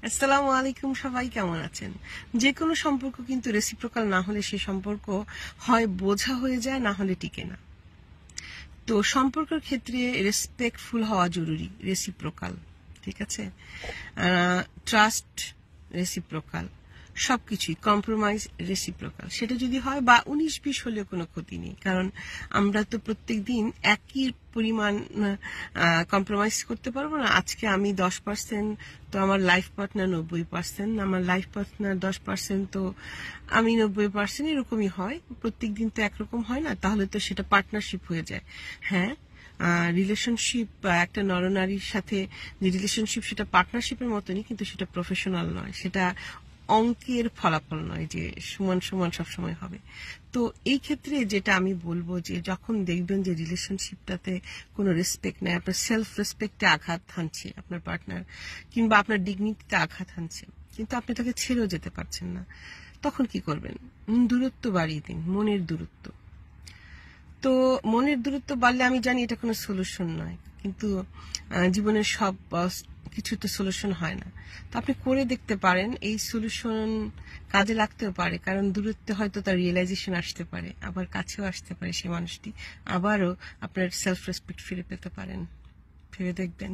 আসসালামু আলাইকুম, সবাই কেমন আছেন? যে কোনো সম্পর্ক কিন্তু রেসিপ্রোকাল না হলে সেই সম্পর্ক হয় বোঝা হয়ে যায়, না হলে টিকে না। তো সম্পর্কের ক্ষেত্রে রেসপেক্টফুল হওয়া জরুরি, রেসিপ্রোকাল, ঠিক আছে? ট্রাস্ট রেসিপ্রোকাল, সবকিছুই কম্প্রোমাইজ রেসিপ্রোকাল। সেটা যদি হয় বা 19-20 হলেও কোনো ক্ষতি নেই, কারণ আমরা তো প্রত্যেক দিন একই পরিমাণ কম্প্রোমাইজ করতে পারবো না। আজকে আমি 10%, তো আমার লাইফ পার্টনার 90%, আমার লাইফ পার্টনার 10%, তো আমি 90%, এরকমই হয়। প্রত্যেক দিন তো একরকম হয় না, তাহলে তো সেটা পার্টনারশিপ হয়ে যায়। হ্যাঁ, রিলেশনশিপ, একটা নরনারীর সাথে যে রিলেশনশিপ, সেটা পার্টনারশিপের মতনই, কিন্তু সেটা প্রফেশনাল নয়, সেটা অঙ্কের ফলাফল নয় যে সমান সমান সবসময় হবে। তো এই ক্ষেত্রে যেটা আমি বলবো, যে যখন দেখবেন যে রিলেশনশিপটাতে কোনো রেসপেক্ট নেই, আপনার সেলফ রেসপেক্টে আঘাত হানছে আপনার পার্টনার, কিংবা আপনার ডিগনিটিতে আঘাত হানছে, কিন্তু আপনি তাকে ছেড়েও যেতে পারছেন না, তখন কি করবেন? দূরত্ব বাড়িয়ে দিন, মনের দূরত্ব। তো মনের দূরত্ব বাড়লে আমি জানি এটা কোনো সলিউশন নয়, কিন্তু জীবনের সব কিছু তো সলিউশন হয় না। তো আপনি করে দেখতে পারেন, এই সলিউশন কাজে লাগতেও পারে, কারণ দূরত্বে হয়তো তার রিয়েলাইজেশন আসতে পারে, আবার কাছেও আসতে পারে সেই মানুষটি, আবারও আপনার সেলফ রেসপেক্ট ফিরে পেতে পারেন। ভেবে দেখবেন।